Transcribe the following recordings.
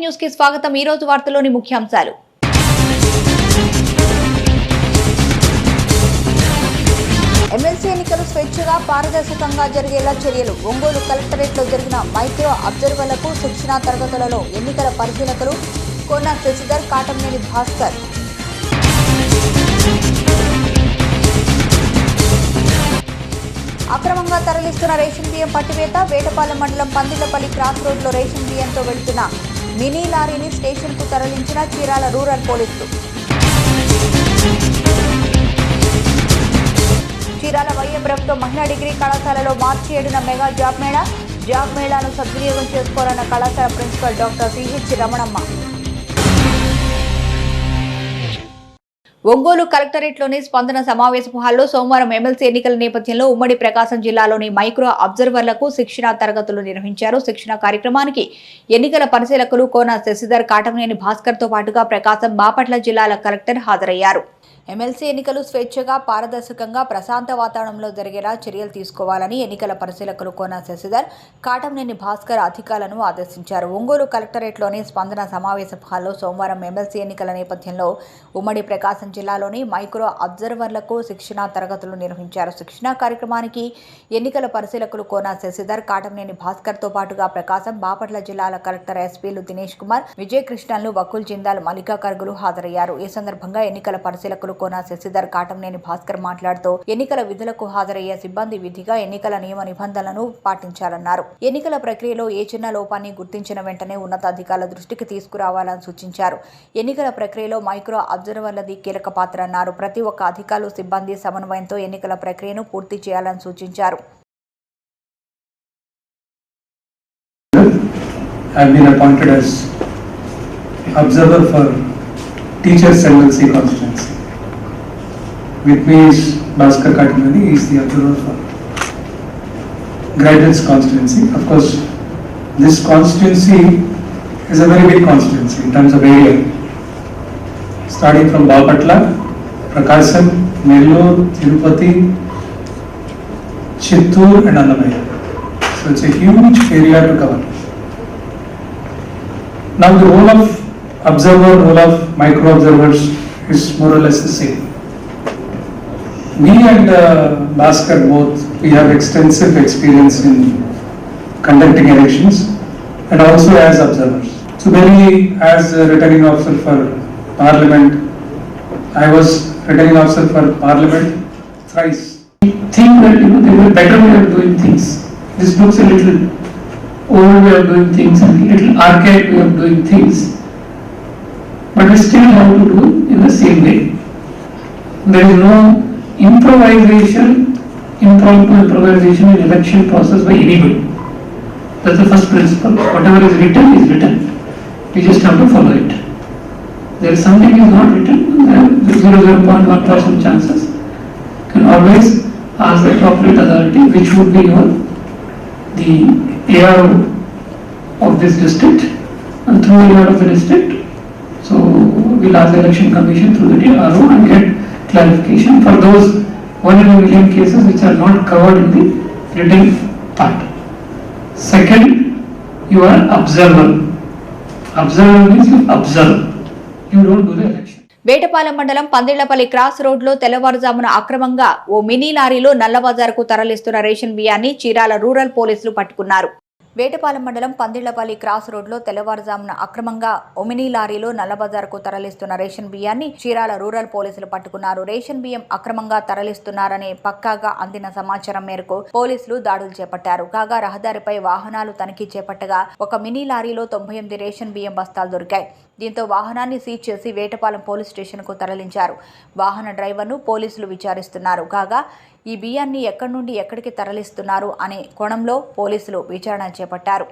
News కి స్వాగతం। ఈ రోజు వార్తల్లోని ముఖ్యాంశాలు। ఎమ్మెల్సీ ఎన్నికలు స్వేచ్ఛగా పారదర్శకంగా జరిగేలా చర్యలు। ఒంగోలు కలెక్టరేట్లో జరిగిన మైక్రో అబ్జర్వర్లకు శిక్షణా తరగతులలో ఎన్నికల పరిశీలకులు కోన శశిధర్, కాటంనేని భాస్కర్। అక్రమంగా తరలిస్తున్న రేషన్ బియ్యం పట్టివేత। వేటపాలెం మండలం పందిళ్లపల్లి క్రాస్ రోడ్లో రేషన్ బియ్యంతో వెళ్తున్న మినీ లారీని స్టేషన్కు తరలించిన చీరాల రూరల్ పోలీసులు। చీరాల వైఎం ప్రభుత్వ మహిళా డిగ్రీ కళాశాలలో మార్చి 7న మెగా జాబ్ మేళాను సద్వినియోగం చేసుకోవాలన్న కళాశాల principal doctor CH Ramanamma. Ongole కలెక్టరేట్లోని స్పందన సమావేశపు హాల్లో సోమవారం ఎమ్మెల్సీ ఎన్నికల నేపథ్యంలో ఉమ్మడి ప్రకాశం జిల్లాలోని మైక్రో అబ్జర్వర్లకు శిక్షణా తరగతులు నిర్వహించారు। శిక్షణ కార్యక్రమానికి ఎన్నికల పరిశీలకులు కోన శశిధర్, కాటంనేని భాస్కర్తో పాటుగా ప్రకాశం, బాపట్ల జిల్లాల కలెక్టర్ హాజరయ్యారు। ఎమ్మెల్సీ ఎన్నికలు స్వేచ్ఛగా పారదర్శకంగా ప్రశాంత వాతావరణంలో జరిగేలా చర్యలు తీసుకోవాలని ఎన్నికల పరిశీలకులు కోన శశిధర్, కాటంనేని భాస్కర్ అధికారులను ఆదేశించారు। ఒంగోలు కలెక్టరేట్లోని స్పందన సమావేశపు హాల్లో సోమవారం ఎమ్మెల్సీ ఎన్నికల నేపథ్యంలో ఉమ్మడి ప్రకాశం జిల్లాలోని మైక్రో అబ్జర్వర్లకు శిక్షణా తరగతులు నిర్వహించారు। శిక్షణా కార్యక్రమానికి ఎన్నికల పరిశీలకులు కోన శశిధర్, కాటంనేని భాస్కర్తో పాటుగా ప్రకాశం, బాపట్ల జిల్లాల కలెక్టర్ ఎస్పీలు దినేష్ కుమార్, విజయకృష్ణన్లు, వకుల్ జిందాల్, మల్లికా ఖర్గులు హాజరయ్యారు। ఈ సందర్భంగా ఎన్నికల పరిశీలకులు కోన శశిధర్, కాటంనేని భాస్కర్ మాట్లాడుతూ ఎన్నికల విధులకు హాజరయ్యే సిబ్బంది విధిగా ఎన్నికల నియమ నిబంధనలను పాటించాలన్నారు। ఎన్నికల ప్రక్రియలో ఏ చిన్న లోపాన్ని గుర్తించిన వెంటనే ఉన్నతాధికారుల దృష్టికి తీసుకురావాలని సూచించారు। ఎన్నికల ప్రక్రియలో మైక్రో అబ్జర్వర్లది కీలక పాత్ర అన్నారు। ప్రతి ఒక్క అధికారులు, సిబ్బంది సమన్వయంతో ఎన్నికల ప్రక్రియను పూర్తి చేయాలని సూచించారు। I've been appointed as observer for teachers MLC constituency. With me is Bhaskar Kataneni, he is the observer for guidance constituency. Of course, this constituency is a very big constituency in terms of area. Starting from Bapatla, Prakasam, Nellore, Tirupati, Chittoor and Annamaya. So it's a huge area to cover. Now the role of observer, role of micro observers is more or less the same. Me and Bhaskar both, we have extensive experience in conducting elections and also as observers. So mainly as a returning officer for Parliament, I was returning officer for Parliament thrice. I think that there were better way of doing things. This looks a little old way of doing things and a little archaic way of doing things, but we still have to do in the same way. There is no improvisation in election process by anybody. That's the first principle. Whatever is written is written. We just have to follow it. There is something is not written, there is 0.1% chances. You can always ask the appropriate authority, which would be the ARO of this district, and through the ARO of the district. So we'll ask the election commission through the ARO and get clarification for those 1 in a million cases which are not covered in the written part. Second, you are observer. Observer means you observe. You don't do the election. Vetapalem మండలం Pandillapalli cross రోడ్లో తెల్లవారుజామున అక్రమంగా ఓ mini లారీలో నల్లబజార్కు తరలిస్తున్న ration బియ్యాన్ని Chirala rural పోలీసులు పట్టుకున్నారు। వేటపాలెం మండలం పందిళ్లపల్లి క్రాస్ రోడ్లో తెల్లవారుజామున అక్రమంగా ఒమినీ లారీలో నల్లబజార్కు తరలిస్తున్న రేషన్ బియ్యాన్ని చీరాల రూరల్ పోలీసులు పట్టుకున్నారు। రేషన్ బియ్యం అక్రమంగా తరలిస్తున్నారనే పక్కాగా అందిన సమాచారం మేరకు పోలీసులు దాడులు చేపట్టారు। కాగా రహదారిపై వాహనాలు తనిఖీ చేపట్టగా ఒక మినీ లారీలో 98 రేషన్ బియ్యం బస్తాలు దొరికాయి। దీంతో వాహనాన్ని సీజ్ చేసి వేటపాలెం పోలీస్ స్టేషన్కు తరలించారు। వాహన డ్రైవర్ను పోలీసులు విచారిస్తున్నారు। కాగా ఈ బియ్యాన్ని ఎక్కడి నుండి ఎక్కడికి తరలిస్తున్నారు అనే కోణంలో పోలీసులు విచారణ చేపట్టారు।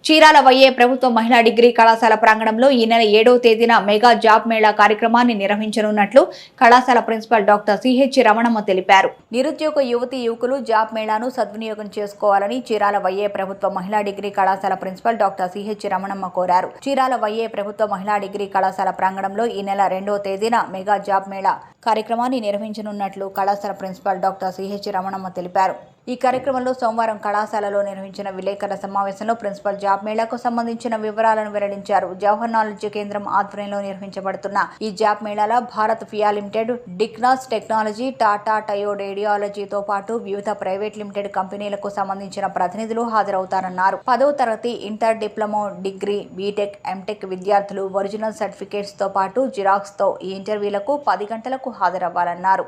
చీరాల వైఏ ప్రభుత్వ మహిళా డిగ్రీ కళాశాల ప్రాంగణంలో ఈ నెల 7వ తేదీన మెగా జాబ్ మేళా కార్యక్రమాన్ని నిర్వహించనున్నట్లు కళాశాల ప్రిన్సిపల్ డాక్టర్ సిహెచ్ రమణమ్మ తెలిపారు। నిరుద్యోగ యువతీ యువకులు జాబ్ మేళాను సద్వినియోగం చేసుకోవాలని చీరాల వైఏ ప్రభుత్వ మహిళా డిగ్రీ కళాశాల ప్రిన్సిపల్ డాక్టర్ సిహెచ్ రమణమ్మ కోరారు। చీరాల వైఏ ప్రభుత్వ మహిళా డిగ్రీ కళాశాల ప్రాంగణంలో ఈ నెల 2వ తేదీన మెగా జాబ్ మేళా కార్యక్రమాన్ని నిర్వహించనున్నట్లు కళాశాల ప్రిన్సిపల్ డాక్టర్ సిహెచ్ రమణమ్మ తెలిపారు। ఈ కార్యక్రమంలో సోమవారం కళాశాలలో నిర్వహించిన విలేకరుల సమావేశంలో ప్రిన్సిపల్ జాబ్ మేళాకు సంబంధించిన వివరాలను వెల్లడించారు. జవహర్ నాలెడ్జ్ కేంద్రం ఆధ్వర్యంలో నిర్వహించబడుతున్న ఈ జాబ్ మేళాలో భారత్ ఫియా లిమిటెడ్, డిగ్నాస్ టెక్నాలజీ, టాటా టయో రేడియాలజీతో పాటు వివిధ ప్రైవేట్ లిమిటెడ్ కంపెనీలకు సంబంధించిన ప్రతినిధులు హాజరవుతారన్నారు. 10వ తరగతి, inter, diploma, degree, BTech, MTech విద్యార్థులు ఒరిజినల్ సర్టిఫికేట్స్ తో పాటు జిరాక్స్ తో ఈ ఇంటర్వ్యూలకు 10 గంటలకు హాజరవ్వాలన్నారు.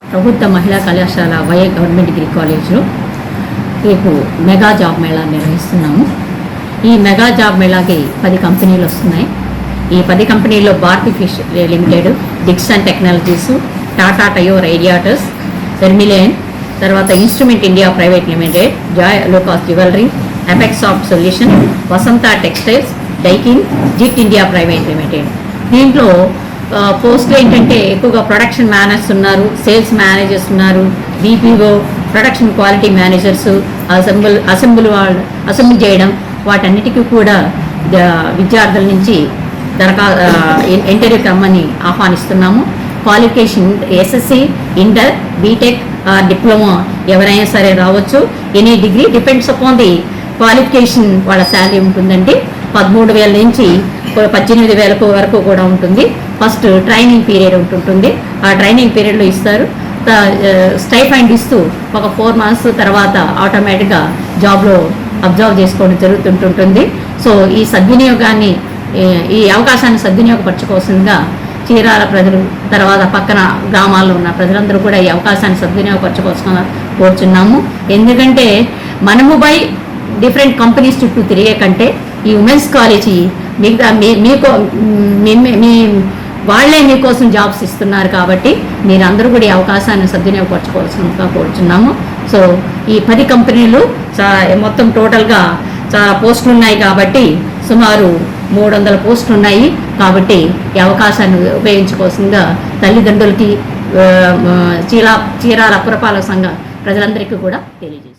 ప్రభుత్వ మహిళా కళాశాల వైఏ గవర్నమెంట్ డిగ్రీ కాలేజ్లో రేపు మెగా జాబ్ మేళా నిర్వహిస్తున్నాము. ఈ మెగా జాబ్ మేళాకి 10 కంపెనీలు వస్తున్నాయి. ఈ 10 కంపెనీల్లో భారతీ ఫిష్ limited, Dixon technologies, Tata Toyo radiators, Vermillion, తర్వాత instrument India private limited, Joyalukkas jewellery, Apex soft solution, Vasantha textiles, Daikin, జిట్ ఇండియా ప్రైవేట్ లిమిటెడ్. దీంట్లో పోస్టులు ఏంటంటే ఎక్కువగా ప్రొడక్షన్ మేనేజర్స్ ఉన్నారు, సేల్స్ మేనేజర్స్ ఉన్నారు, BPO, production quality managers, assembly చేయడం, వాటన్నిటికీ కూడా విద్యార్థుల నుంచి ఇంటర్వ్యూకి రమ్మని ఆహ్వానిస్తున్నాము. Qualification SSC, inter, BTech, diploma ఎవరైనా సరే రావచ్చు. Any degree depends upon the qualification. వాళ్ళ శాలరీ ఉంటుందండి 13,000 నుంచి 18,000 వరకు కూడా ఉంటుంది. ఫస్ట్ ట్రైనింగ్ పీరియడ్ ఉంటుంటుంది. ఆ ట్రైనింగ్ పీరియడ్లో ఇస్తారు. స్టైఫండ్ ఇస్తూ ఒక 4 months తర్వాత ఆటోమేటిక్గా జాబ్లో అబ్జర్వ్ చేసుకోవడం జరుగుతుంటుంది. సో ఈ సద్వినియోగాన్ని, ఈ అవకాశాన్ని సద్వినియోగపరచుకోవాల్సిందిగా చీరాల ప్రజలు, తర్వాత పక్కన గ్రామాల్లో ఉన్న ప్రజలందరూ కూడా ఈ అవకాశాన్ని సద్వినియోగపరచుకోవాల్సిన కోరుచున్నాము. ఎందుకంటే మనము బై డిఫరెంట్ కంపెనీస్ చుట్టూ తిరిగే కంటే ఈ ఉమెన్స్ కాలేజీ మిగతా మీ వాళ్లే మీకోసం జాబ్స్ ఇస్తున్నారు కాబట్టి మీరందరూ కూడా ఈ అవకాశాన్ని సద్వినియోగపరచుకోవాల్సిందిగా కోరుచున్నాము. సో ఈ 10 కంపెనీలు మొత్తం టోటల్గా చాలా పోస్టులు ఉన్నాయి కాబట్టి సుమారు 300 పోస్టులు ఉన్నాయి కాబట్టి ఈ అవకాశాన్ని ఉపయోగించుకోవాల్సిందిగా తల్లిదండ్రులకి, చీరాల పురపాలక సంఘ ప్రజలందరికీ కూడా తెలియజేస్తారు.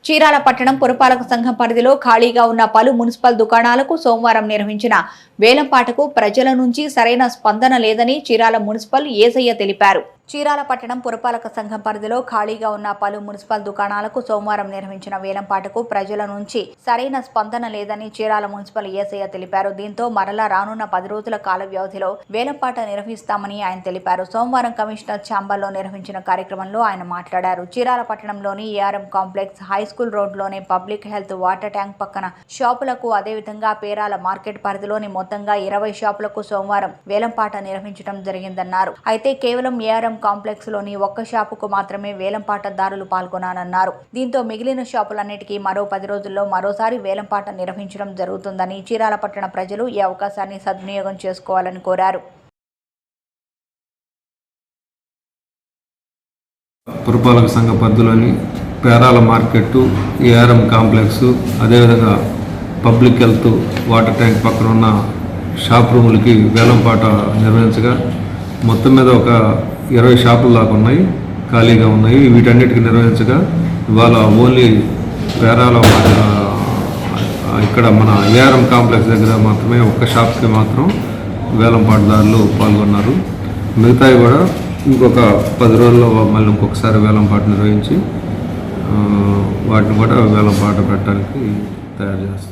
చీరాల పట్టణం పురపాలక సంఘం పరిధిలో ఖాళీగా ఉన్న పలు మున్సిపల్ దుకాణాలకు సోమవారం నిర్వహించిన వేలంపాటకు ప్రజల నుంచి సరైన స్పందన లేదని చీరాల మున్సిపల్ ఏసయ్య తెలిపారు. చీరాల పట్టణం పురపాలక సంఘం పరిధిలో ఖాళీగా ఉన్న పలు మున్సిపల్ దుకాణాలకు సోమవారం నిర్వహించిన వేలంపాటకు ప్రజల నుంచి సరైన స్పందన లేదని చీరాల మున్సిపల్ ఏసయ్య తెలిపారు. దీంతో మరలా రానున్న 10 రోజుల కాల వ్యవధిలో వేలంపాట నిర్వహిస్తామని ఆయన తెలిపారు. సోమవారం కమిషనర్ ఛాంబర్లో నిర్వహించిన కార్యక్రమంలో ఆయన మాట్లాడారు. చీరాల పట్టణంలోని ఏఆర్ఎం కాంప్లెక్స్, హై స్కూల్ రోడ్లోని పబ్లిక్ హెల్త్ వాటర్ ట్యాంక్ పక్కన షాపులకు, అదేవిధంగా పేరాల మార్కెట్ పరిధిలోని మొత్తంగా 20 షాపులకు సోమవారం వేలంపాట నిర్వహించడం జరిగిందన్నారు. అయితే కేవలం ఏఆర్ఎం కాంప్లెక్స్ లోని ఒక్క షాపుకు మాత్రమే వేలంపాటదారులు పాల్గొనాలన్నారు. దీంతో మిగిలిన షాపులన్నిటికీ మరో 10 రోజుల్లో మరోసారి వేలంపాట నిర్వహించడం జరుగుతుందని చీరాల పట్టణ ప్రజలు ఈ అవకాశాన్ని సద్వినియోగం చేసుకోవాలని కోరారు. పురపాలక సంఘ పరిధిలోని పేరాల మార్కెట్, ఏఆర్ఎం కాంప్లెక్స్, అదేవిధంగా పబ్లిక్ హెల్త్ వాటర్ ట్యాంక్ పక్కన ఉన్న షాప్ రూములకి వేలంపాట నిర్వహించగా మొత్తం మీద ఒక 20 షాపులు దాకా ఉన్నాయి, ఖాళీగా ఉన్నాయి. వీటన్నిటికీ నిర్వహించగా ఇవాళ ఓన్లీ పేరాల ఇక్కడ మన ఏఆర్ఎం కాంప్లెక్స్ దగ్గర మాత్రమే ఒక్క షాప్కి మాత్రం వేలంపాటదారులు పాల్గొన్నారు. మిగతావి కూడా ఇంకొక 10 రోజుల్లో మళ్ళీ ఇంకొకసారి వేలంపాట నిర్వహించి వాటిని కూడా వేలంపాట పెట్టడానికి తయారు చేస్తాం.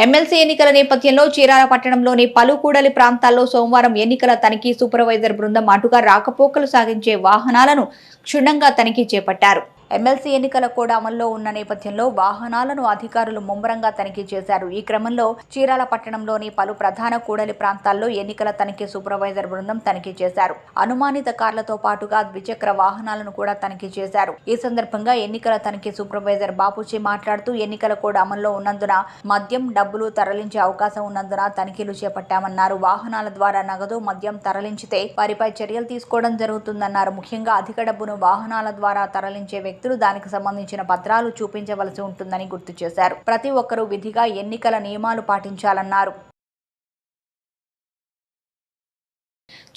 ఎమ్మెల్సీ ఎన్నికల నేపథ్యంలో చీరాల పట్టణంలోని పలు కూడలి ప్రాంతాల్లో సోమవారం ఎన్నికల తనిఖీ సూపర్వైజర్ బృందం అటుగా రాకపోకలు సాగించే వాహనాలను క్షుణ్ణంగా తనిఖీ చేపట్టారు. ఎమ్మెల్సీ ఎన్నికల కూడా అమల్లో ఉన్న నేపథ్యంలో వాహనాలను అధికారులు ముమ్మరంగా తనిఖీ చేశారు. ఈ క్రమంలో చీరాల పట్టణంలోని పలు ప్రధాన కూడలి ప్రాంతాల్లో ఎన్నికల తనిఖీ సూపర్వైజర్ బృందం తనిఖీ చేశారు. అనుమానిత కార్లతో పాటుగా ద్విచక్ర వాహనాలను కూడా తనిఖీ చేశారు. ఈ సందర్భంగా ఎన్నికల తనిఖీ సూపర్వైజర్ బాపూజీ మాట్లాడుతూ ఎన్నికల కూడా అమల్లో ఉన్నందున మద్యం, డబ్బులు తరలించే అవకాశం ఉన్నందున తనిఖీలు చేపట్టామన్నారు. వాహనాల ద్వారా నగదు, మద్యం తరలించితే వారిపై చర్యలు తీసుకోవడం జరుగుతుందన్నారు. ముఖ్యంగా అధిక డబ్బును వాహనాల ద్వారా తరలించే వ్యక్తులు దానికి సంబంధించిన పత్రాలు చూపించవలసి ఉంటుందని గుర్తు చేశారు. ప్రతి ఒక్కరూ విధిగా ఎన్నికల నియమాలు పాటించాలన్నారు.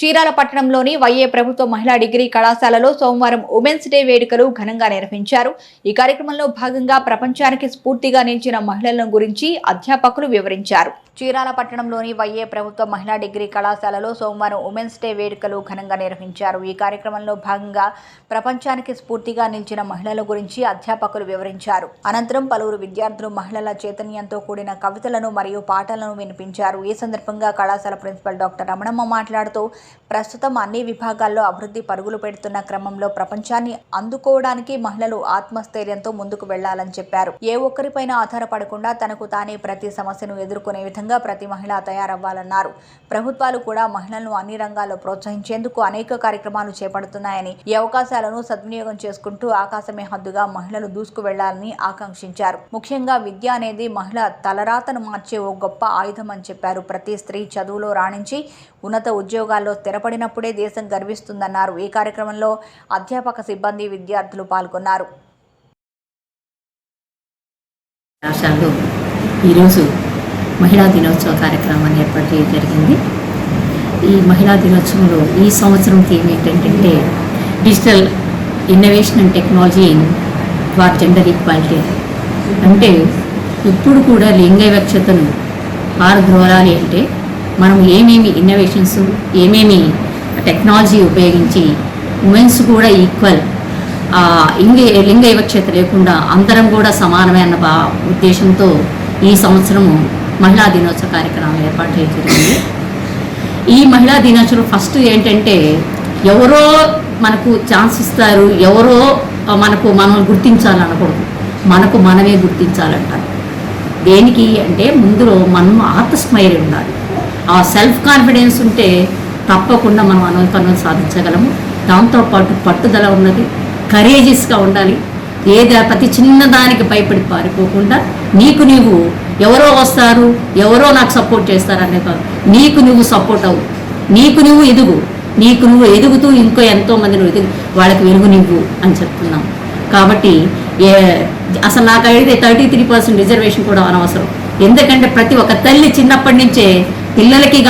చీరాల పట్టణంలోని వైఏ ప్రభుత్వ మహిళా డిగ్రీ కళాశాలలో సోమవారం ఉమెన్స్ డే వేడుకలు ఘనంగా నిర్వహించారు. ఈ కార్యక్రమంలో భాగంగా ప్రపంచానికి స్ఫూర్తిగా నిలిచిన మహిళలను గురించి అధ్యాపకులు వివరించారు. చీరాల పట్టణంలోని వైఏ ప్రభుత్వ మహిళా డిగ్రీ కళాశాలలో సోమవారం ఉమెన్స్ డే వేడుకలు ఘనంగా నిర్వహించారు. ఈ కార్యక్రమంలో భాగంగా ప్రపంచానికి స్ఫూర్తిగా నిలిచిన మహిళల గురించి అధ్యాపకులు వివరించారు. అనంతరం పలువురు విద్యార్థులు మహిళల చైతన్యంతో కూడిన కవితలను మరియు పాటలను వినిపించారు. ఈ సందర్భంగా కళాశాల ప్రిన్సిపల్ డాక్టర్ రమణమ్మ మాట్లాడుతూ ప్రస్తుతం అన్ని విభాగాల్లో అభివృద్ధి పరుగులు పెడుతున్న క్రమంలో ప్రపంచాన్ని అందుకోవడానికి మహిళలు ఆత్మస్థైర్యంతో ముందుకు వెళ్లాలని చెప్పారు. ఏ ఒక్కరిపైన ఆధారపడకుండా తనకు తానే ప్రతి సమస్యను ఎదుర్కొనే విధంగా ప్రతి మహిళ తయారవ్వాలన్నారు. ప్రభుత్వాలు కూడా మహిళలను అన్ని రంగాల్లో ప్రోత్సహించేందుకు అనేక కార్యక్రమాలు చేపడుతున్నాయని, ఈ అవకాశాలను సద్వినియోగం చేసుకుంటూ ఆకాశమే హద్దుగా మహిళలు దూసుకు వెళ్లాలని ఆకాంక్షించారు. ముఖ్యంగా విద్య అనేది మహిళ తలరాతను మార్చే ఓ గొప్ప ఆయుధం అని చెప్పారు. ప్రతి స్త్రీ చదువులో రాణించి ఉన్నత ఉద్యోగాల్లో స్థిరపడినప్పుడే దేశం గర్విస్తుందన్నారు. ఈ కార్యక్రమంలో అధ్యాపక సిబ్బంది, విద్యార్థులు పాల్గొన్నారు. ఈరోజు మహిళా దినోత్సవ కార్యక్రమాన్ని ఏర్పాటు చేయడం జరిగింది. ఈ మహిళా దినోత్సవంలో ఈ సంవత్సరం థీమ్ ఏంటంటే digital innovation and technology for gender equality. అంటే ఇప్పుడు కూడా లింగ వివక్షతను పారద్రోలాలి అంటే మనం ఏమేమి ఇన్నోవేషన్స్, ఏమేమి టెక్నాలజీ ఉపయోగించి ఉమెన్స్ కూడా ఈక్వల్, లింగ వివక్షత లేకుండా అందరం కూడా సమానమే అన్న ఉద్దేశంతో ఈ సంవత్సరము మహిళా దినోత్సవ కార్యక్రమం ఏర్పాటు చేయడం జరిగింది. ఈ మహిళా దినోత్సవం ఫస్ట్ ఏంటంటే ఎవరో మనకు ఛాన్స్ ఇస్తారు, ఎవరో మనం గుర్తించాలనకూడదు, మనకు మనమే గుర్తించాలంటారు. దేనికి అంటే ముందులో మనం ఆత్మస్థైర్యం ఉండాలి. ఆ సెల్ఫ్ కాన్ఫిడెన్స్ ఉంటే తప్పకుండా మనం అనుకున్నది సాధించగలము. దాంతోపాటు పట్టుదల ఉన్నది, కరేజియస్గా ఉండాలి. ప్రతి చిన్నదానికి భయపడి పారిపోకుండా నీకు నీవు ఎవరో వస్తారు, ఎవరో నాకు సపోర్ట్ చేస్తారు అనే కాదు, నీకు నువ్వు సపోర్ట్ అవ్వు, నీకు నువ్వు ఎదుగు, నీకు నువ్వు ఎదుగుతూ ఇంకో ఎంతోమంది నువ్వు ఎదుగు, వాళ్ళకి వెలుగు నివ్వు అని చెప్తున్నాం. కాబట్టి అసలు నాకైతే 33% రిజర్వేషన్ కూడా అనవసరం. ఎందుకంటే ప్రతి ఒక్క తల్లి చిన్నప్పటి నుంచే పిల్లలకి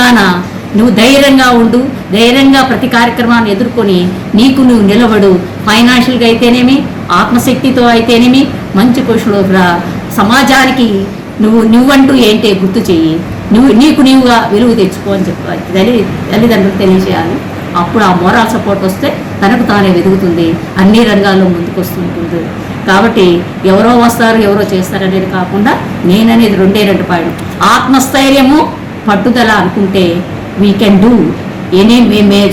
నువ్వు ధైర్యంగా ఉండు, ధైర్యంగా ప్రతి కార్యక్రమాన్ని ఎదుర్కొని నీకు నువ్వు నిలబడు. ఫైనాన్షియల్గా అయితేనేమి, ఆత్మశక్తితో అయితేనేమి, మంచి పురుషులు సమాజానికి నువ్వంటూ ఏంటే గుర్తు చెయ్యి, నీకు నీవుగా విలువ తెచ్చుకో అని చెప్పాలి. తల్లిదండ్రులు తెలియజేయాలి. అప్పుడు ఆ మోరల్ సపోర్ట్ వస్తే తనకు తానే వెతుకుతుంది, అన్ని రంగాల్లో ముందుకు వస్తుంటుంది. కాబట్టి ఎవరో వస్తారు, ఎవరో చేస్తారనేది కాకుండా నేననేది రెండు పాయింట్, ఆత్మస్థైర్యము, పట్టుదల అనుకుంటే we can do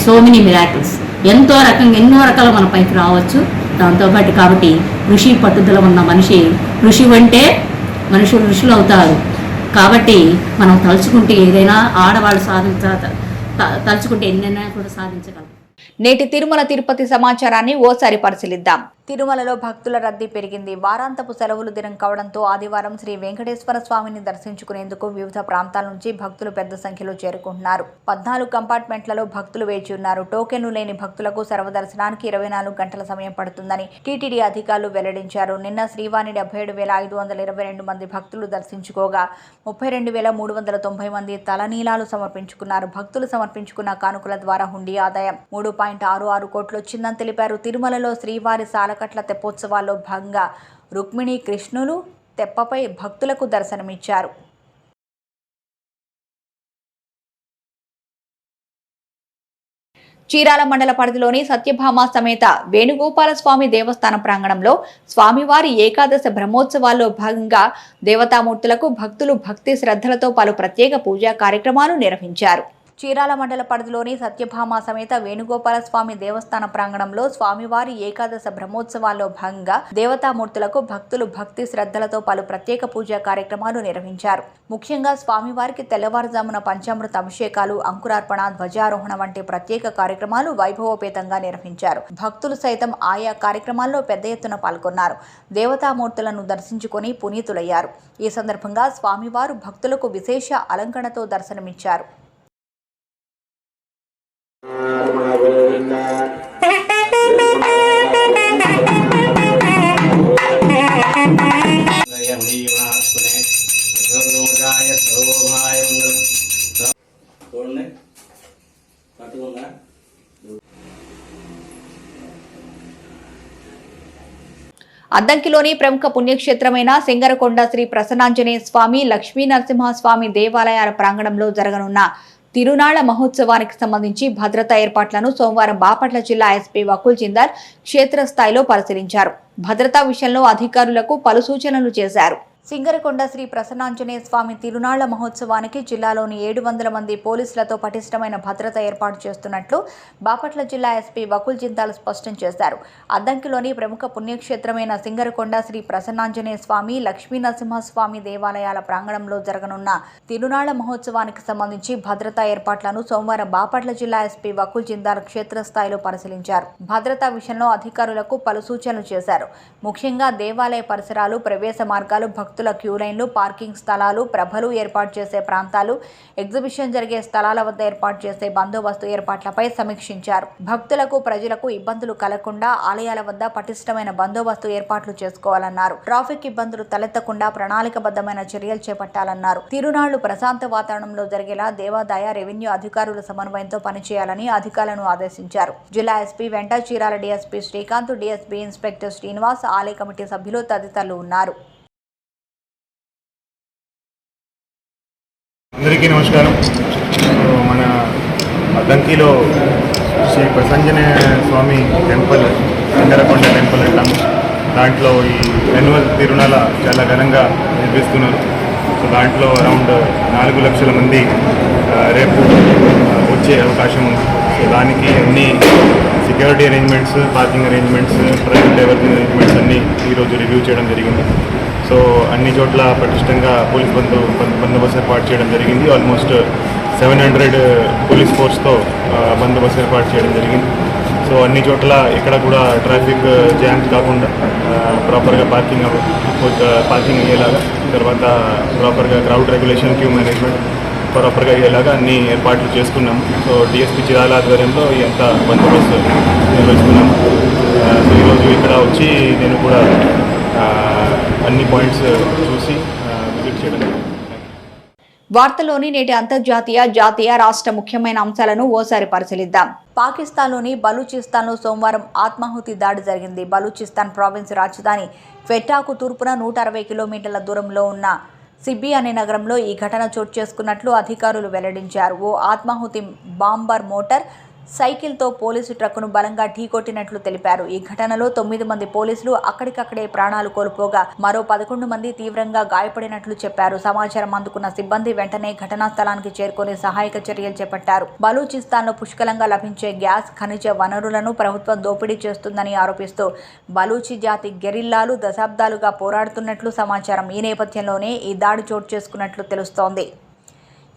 so many miracles. ఎన్నో రకాల మన పైకి రావచ్చు. దాంతోపాటు కాబట్టి కృషి, పట్టుదల ఉన్న మనిషి కృషి అంటే మనుషులు ఋషులు అవుతారు. కాబట్టి మనం తలుచుకుంటే ఏదైనా ఆడవాళ్ళు తలుచుకుంటే ఎన్నైనా కూడా సాధించగలం. నేటి తిరుమల తిరుపతి సమాచారాన్ని ఓసారి పరిశీలిద్దాం. తిరుమలలో భక్తుల రద్దీ పెరిగింది. వారాంతపు సెలవులు దినం కావడంతో ఆదివారం శ్రీ వెంకటేశ్వర స్వామిని దర్శించుకునేందుకు వివిధ ప్రాంతాల నుంచి భక్తులు పెద్ద సంఖ్యలో చేరుకుంటున్నారు. 14 కంపార్ట్మెంట్లలో భక్తులు వేచి ఉన్నారు. టోకెన్లు లేని భక్తులకు సర్వదర్శనానికి 24 గంటల సమయం పడుతుందని టీటీడీ అధికారులు వెల్లడించారు. నిన్న శ్రీవాణి 77,522 మంది భక్తులు దర్శించుకోగా 32,390 మంది తలనీలాలు సమర్పించుకున్నారు. భక్తులు సమర్పించుకున్న కానుకల ద్వారా హుండీ ఆదాయం 3.66 కోట్లు వచ్చిందని తెలిపారు. తిరుమలలో శ్రీవారి సాలకట్ల తెప్పోత్సవాల్లో భాగంగా రుక్మిణి కృష్ణులు తెప్పపై భక్తులకు దర్శనమిచ్చారు. చీరాల మండల పరిధిలోని సత్యభామ సమేత వేణుగోపాల స్వామి దేవస్థానం ప్రాంగణంలో స్వామివారి ఏకాదశ బ్రహ్మోత్సవాల్లో భాగంగా దేవతామూర్తులకు భక్తులు భక్తి శ్రద్ధలతో పలు ప్రత్యేక పూజా కార్యక్రమాలు నిర్వహించారు. చీరాల మండల పరిధిలోని సత్యభామ సమేత వేణుగోపాల స్వామి దేవస్థాన ప్రాంగణంలో స్వామివారి ఏకాదశ బ్రహ్మోత్సవాల్లో భాగంగా దేవతామూర్తులకు భక్తులు భక్తి శ్రద్ధలతో పలు ప్రత్యేక పూజా కార్యక్రమాలు నిర్వహించారు. ముఖ్యంగా స్వామివారికి తెల్లవారుజామున పంచామృత అభిషేకాలు, అంకురార్పణ, ధ్వజారోహణ వంటి ప్రత్యేక కార్యక్రమాలు వైభవోపేతంగా నిర్వహించారు. భక్తులు సైతం ఆయా కార్యక్రమాల్లో పెద్ద ఎత్తున పాల్గొన్నారు. దేవతామూర్తులను దర్శించుకొని పునీతులయ్యారు. ఈ సందర్భంగా స్వామివారు భక్తులకు విశేష అలంకరణతో దర్శనమిచ్చారు. అద్దంకిలోని ప్రముఖ పుణ్యక్షేత్రమైన సింగరకొండ శ్రీ ప్రసన్నాంజనేయ స్వామి, లక్ష్మీ నరసింహస్వామి దేవాలయాల ప్రాంగణంలో జరగనున్న తిరునాళ్ల మహోత్సవానికి సంబంధించి భద్రతా ఏర్పాట్లను సోమవారం బాపట్ల జిల్లా ఎస్పీ వకుల్ జిందాల్ క్షేత్రస్థాయిలో పరిశీలించారు. భద్రతా విషయంలో అధికారులకు పలు సూచనలు చేశారు. సింగరకొండ శ్రీ ప్రసన్నాంజనేయ స్వామి తిరునాళ్ల మహోత్సవానికి జిల్లాలోని 700 మంది పోలీసులతో పటిష్టమైన భద్రత ఏర్పాటు చేస్తున్నట్లు బాపట్ల జిల్లా ఎస్పీ వకుల్ జిందాల్ స్పష్టం చేశారు. అద్దంకిలోని ప్రముఖ పుణ్యక్షేత్రమైన సింగరకొండ శ్రీ ప్రసన్నాంజనేయ స్వామి, లక్ష్మీ నరసింహస్వామి దేవాలయాల ప్రాంగణంలో జరగనున్న తిరునాళ్ల మహోత్సవానికి సంబంధించి భద్రతా ఏర్పాట్లను సోమవారం బాపట్ల జిల్లా ఎస్పీ వకుల్ జిందాల్ క్షేత్రస్థాయిలో పరిశీలించారు. భద్రతా విషయంలో అధికారులకు పలు సూచనలు చేశారు. ముఖ్యంగా దేవాలయ పరిసరాలు, ప్రవేశ మార్గాలు, భక్తుల క్యూలైన్లు, పార్కింగ్ స్థలాలు, ప్రభలు ఏర్పాటు చేసే ప్రాంతాలు, ఎగ్జిబిషన్ జరిగే స్థలాల వద్ద ఏర్పాటు చేసే బందోబస్తు ఏర్పాట్లపై సమీక్షించారు. భక్తులకు, ప్రజలకు ఇబ్బందులు కలగకుండా ఆలయాల వద్ద పటిష్టమైన బందోబస్తు ఏర్పాట్లు చేసుకోవాలన్నారు. ట్రాఫిక్ ఇబ్బందులు తలెత్తకుండా ప్రణాళికబద్ధమైన చర్యలు చేపట్టాలన్నారు. తిరునాళ్లు ప్రశాంత వాతావరణంలో జరిగేలా దేవాదాయ, రెవెన్యూ అధికారుల సమన్వయంతో పనిచేయాలని అధికారులను ఆదేశించారు. జిల్లా ఎస్పీ వెంట Chirala DSP Srikanth, DSP inspector Srinivas, ఆలయ కమిటీ సభ్యులు తదితరులు ఉన్నారు. అందరికీ నమస్కారం. మన అద్దంకిలో శ్రీ ప్రసన్నాంజనేయ స్వామి టెంపుల్, సింగరకొండ టెంపుల్ అంటాము. దాంట్లో ఈ యాన్యువల్ తిరునాళ చాలా ఘనంగా నిర్వహిస్తున్నారు. సో దాంట్లో అరౌండ్ 4 లక్షల మంది రేపు వచ్చే అవకాశం ఉంది. సో దానికి అన్ని security arrangements, parking arrangements, private diverging arrangements అన్నీ ఈరోజు రివ్యూ చేయడం జరిగింది. సో అన్ని చోట్ల పటిష్టంగా పోలీస్ బందోబస్తు ఏర్పాటు చేయడం జరిగింది. ఆల్మోస్ట్ 700 పోలీస్ ఫోర్స్తో బందోబస్తు ఏర్పాటు చేయడం జరిగింది. సో అన్ని చోట్ల ఇక్కడ కూడా ట్రాఫిక్ జామ్స్ కాకుండా ప్రాపర్గా పార్కింగ్ అయ్యేలాగా, తర్వాత ప్రాపర్గా క్రౌడ్ రెగ్యులేషన్, క్యూ మేనేజ్మెంట్ ప్రాపర్గా అయ్యేలాగా అన్ని ఏర్పాట్లు చేసుకున్నాము. సో డిఎస్పీ చీరాల ఆధ్వర్యంలో ఎంత బందోబస్తు నిర్వహిస్తున్నాము. సో ఈరోజు ఇక్కడ వచ్చి నేను కూడా అన్ని పాయింట్స్ చూసి విజిట్ చేయడం. వార్తలోని నేటి అంతర్జాతీయ, జాతీయ, రాష్ట్ర ముఖ్యమైన అంశాలను ఓసారి పరిశీలిద్దాం. పాకిస్తాన్లోని బలూచిస్తాన్లో సోమవారం ఆత్మాహుతి దాడి జరిగింది. బలూచిస్తాన్ ప్రావిన్స్ రాజధాని క్వెటాకు తూర్పున 160 కిలోమీటర్ల దూరంలో ఉన్న సిబ్బి అనే నగరంలో ఈ ఘటన చోటు చేసుకున్నట్లు అధికారులు వెల్లడించారు. ఓ ఆత్మాహుతి బాంబర్ మోటార్ సైకిల్తో పోలీసు ట్రక్కును బలంగా ఢీకొట్టినట్లు తెలిపారు. ఈ ఘటనలో 9 మంది పోలీసులు అక్కడికక్కడే ప్రాణాలు కోల్పోగా మరో 11 మంది తీవ్రంగా గాయపడినట్లు చెప్పారు. సమాచారం అందుకున్న సిబ్బంది వెంటనే ఘటనా స్థలానికి చేరుకొని సహాయక చర్యలు చేపట్టారు. బలూచిస్తాన్లో పుష్కలంగా లభించే గ్యాస్, ఖనిజ వనరులను ప్రభుత్వం దోపిడీ చేస్తుందని ఆరోపిస్తూ బలూచి జాతి గెరిల్లాలు దశాబ్దాలుగా పోరాడుతున్నట్లు సమాచారం. ఈ నేపథ్యంలోనే ఈ దాడి చోటు చేసుకున్నట్లు తెలుస్తోంది.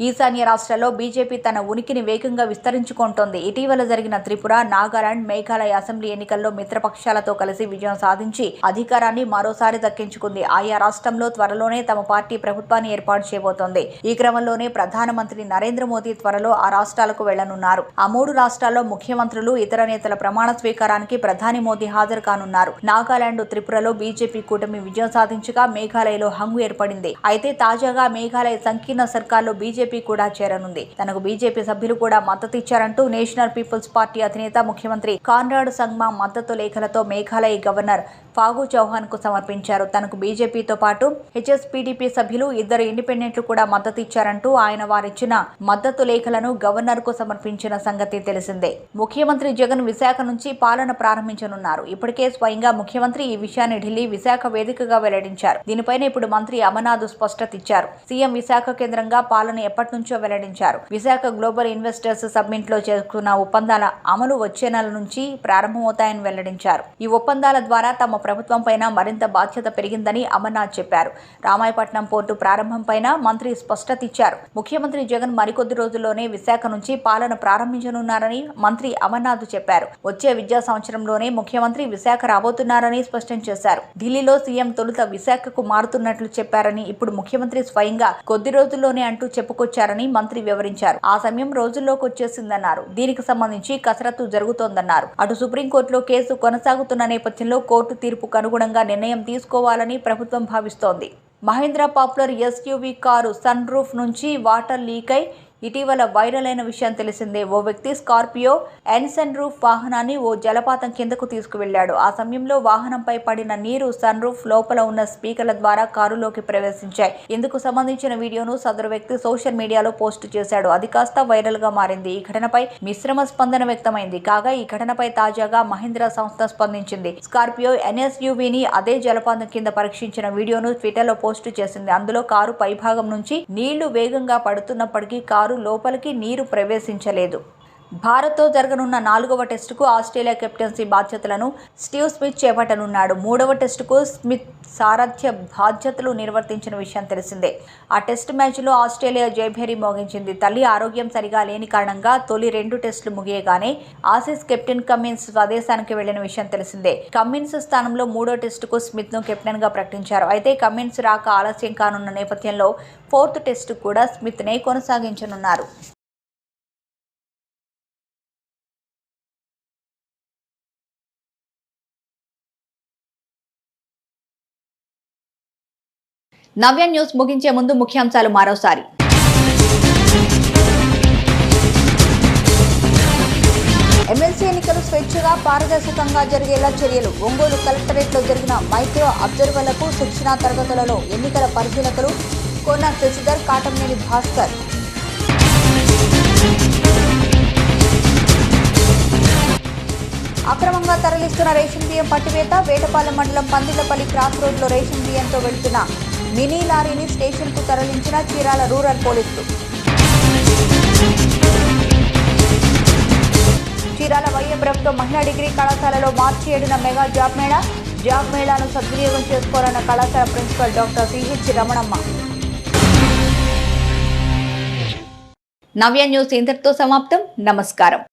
ఈశాన్య రాష్ట్రాల్లో బీజేపీ తన ఉనికిని వేగంగా విస్తరించుకుంటోంది. ఇటీవల జరిగిన త్రిపుర, నాగాలాండ్, మేఘాలయ అసెంబ్లీ ఎన్నికల్లో మిత్రపక్షాలతో కలిసి విజయం సాధించి అధికారాన్ని మరోసారి దక్కించుకుంది. ఆయా రాష్ట్రంలో త్వరలోనే తమ పార్టీ ప్రభుత్వాన్ని ఏర్పాటు చేయబోతోంది. ఈ క్రమంలోనే ప్రధానమంత్రి నరేంద్ర మోదీ త్వరలో ఆ రాష్ట్రాలకు వెళ్లనున్నారు. ఆ 3 రాష్ట్రాల్లో ముఖ్యమంత్రులు, ఇతర నేతల ప్రమాణ స్వీకారానికి ప్రధాని మోదీ హాజరు కానున్నారు. నాగాలాండ్, త్రిపురలో బీజేపీ కూటమి విజయం సాధించగా మేఘాలయలో హంగు ఏర్పడింది. అయితే తాజాగా మేఘాలయ సంకీర్ణ సర్కార్లో బీజేపీ కూడా చేరనుంది. తనకు బీజేపీ సభ్యులు కూడా మద్దతు ఇచ్చారంటూ నేషనల్ పీపుల్స్ పార్టీ అధినేత ముఖ్యమంత్రి కాన్రాడ్ సంగ్మా మద్దతు లేఖలతో మేఘాలయ గవర్నర్ ఫాగు చౌహాన్ కు సమర్పించారు. తనకు బీజేపీతో పాటు హెచ్ఎస్పీడీపీ సభ్యులు, 2 ఇండిపెండెంట్లు కూడా మద్దతు ఇచ్చారంటూ ఆయన వారిచ్చిన మద్దతు లేఖలను గవర్నర్ కు సమర్పించిన సంగతి తెలిసిందే. ముఖ్యమంత్రి జగన్ విశాఖ నుంచి పాలన ప్రారంభించనున్నారు. ఇప్పటికే స్వయంగా ముఖ్యమంత్రి ఈ విషయాన్ని ఢిల్లీ, విశాఖ వేదికగా వెల్లడించారు. దీనిపైన ఇప్పుడు మంత్రి అమర్నాథ్ స్పష్టత ఇచ్చారు. సీఎం విశాఖ కేంద్రంగా పాలన ఎప్పటి నుంచో వెల్లడించారు. విశాఖ గ్లోబల్ ఇన్వెస్టర్స్ సబ్మిట్ లో చేసుకున్న ఒప్పందాల అమలు వచ్చే నెల నుంచి ప్రారంభమవుతాయని వెల్లడించారు. ఈ ఒప్పందాల ద్వారా తమ ప్రభుత్వం పైన మరింత బాధ్యత పెరిగిందని అమర్నాథ్ చెప్పారు. రామాయపట్నం పోర్టు ప్రారంభం పైన మంత్రి స్పష్టత ఇచ్చారు. ముఖ్యమంత్రి జగన్ మరికొద్ది రోజుల్లోనే విశాఖ నుంచి పాలన ప్రారంభించనున్నారని మంత్రి అమర్నాథ్ చెప్పారు. వచ్చే విద్యా సంవత్సరంలోనే ముఖ్యమంత్రి విశాఖ రాబోతున్నారని స్పష్టం చేశారు. ఢిల్లీలో సీఎం తొలుత విశాఖకు మారుతున్నట్లు చెప్పారని, ఇప్పుడు ముఖ్యమంత్రి స్వయంగా కొద్ది రోజుల్లోనే అంటూ చెప్పుకొచ్చారని మంత్రి వివరించారు. ఆ సమయం రోజుల్లోకి వచ్చేసిందన్నారు. దీనికి సంబంధించి కసరత్తు జరుగుతోందన్నారు. అటు సుప్రీంకోర్టులో కేసు కొనసాగుతున్న నేపథ్యంలో కోర్టు తీర్పుకు అనుగుణంగా నిర్ణయం తీసుకోవాలని ప్రభుత్వం భావిస్తోంది. Mahindra popular SUV car sun roof నుంచి వాటర్ లీక్ అయి ఇటీవల వైరల్ అయిన విషయం తెలిసిందే. ఓ వ్యక్తి స్కార్పియో ఎన్సన్ రూఫ్ వాహనాన్ని ఓ జలపాతం కిందకు తీసుకువెళ్లాడు. ఆ సమయంలో వాహనంపై పడిన నీరు సన్ రూఫ్ లోపల ఉన్న స్పీకర్ల ద్వారా కారులోకి ప్రవేశించాయి. ఇందుకు సంబంధించిన వీడియోను సదరు వ్యక్తి సోషల్ మీడియాలో పోస్ట్ చేశాడు. అది కాస్త వైరల్ గా మారింది. ఈ ఘటనపై మిశ్రమ స్పందన వ్యక్తమైంది. కాగా ఈ ఘటనపై తాజాగా మహీంద్రా సంస్థ స్పందించింది. స్కార్పియో ఎన్ఎస్యూవీని అదే జలపాతం కింద పరీక్షించిన వీడియోను ట్విట్టర్లో పోస్ట్ చేసింది. అందులో కారు పైభాగం నుంచి నీళ్లు వేగంగా పడుతున్నప్పటికీ కారు లోపలికి నీరు ప్రవేశించలేదు. భారత్తో జరగనున్న 4వ టెస్టుకు ఆస్ట్రేలియా కెప్టెన్సీ బాధ్యతలను స్టీవ్ స్మిత్ చేపట్టనున్నాడు. 3వ టెస్టుకు స్మిత్ సారథ్య బాధ్యతలు నిర్వర్తించిన విషయం తెలిసిందే. ఆ టెస్టు మ్యాచ్లో ఆస్ట్రేలియా జయభేరి మోగించింది. తల్లి ఆరోగ్యం సరిగా లేని కారణంగా తొలి 2 టెస్టులు ముగియగానే ఆసీస్ కెప్టెన్ కమిన్స్ స్వదేశానికి వెళ్లిన విషయం తెలిసిందే. కమిన్స్ స్థానంలో 3వ టెస్టుకు స్మిత్ ను కెప్టెన్ గా ప్రకటించారు. అయితే కమిన్స్ రాక ఆలస్యం కానున్న నేపథ్యంలో 4th టెస్టు కూడా స్మిత్ నే కొనసాగించనున్నారు. నవ్య న్యూస్ ముగించే ముందు ముఖ్యాంశాలు మరోసారి. ఎమ్మెల్సీ ఎన్నికలు స్వేచ్ఛగా పారదర్శకంగా జరిగేలా చర్యలు. ఒంగోలు కలెక్టరేట్లో జరిగిన మైక్రో అబ్జర్వర్లకు శిక్షణా తరగతులలో ఎన్నికల పరిశీలకులు కోన శశిధర్, కాటంనేని భాస్కర్. అక్రమంగా తరలిస్తున్న రేషన్ బియ్యం పట్టివేత. వేటపాలెం మండలం పందిళ్లపల్లి క్రాస్ రోడ్లో రేషన్ బియ్యంతో వెళ్తున్న మినీ లారీని స్టేషన్కు తరలించిన చీరాల రూరల్ పోలీసులు. చీరాల వైఎం ప్రభుత్వ మహిళా డిగ్రీ కళాశాలలో మార్చి 7న మెగా జాబ్ మేళాను సద్వినియోగం చేసుకోవాలన్న కళాశాల ప్రిన్సిపల్ డాక్టర్ సిహెచ్ రమణమ్మ. నవ్య న్యూస్ ఇంతటితో సమాప్తం. నమస్కారం.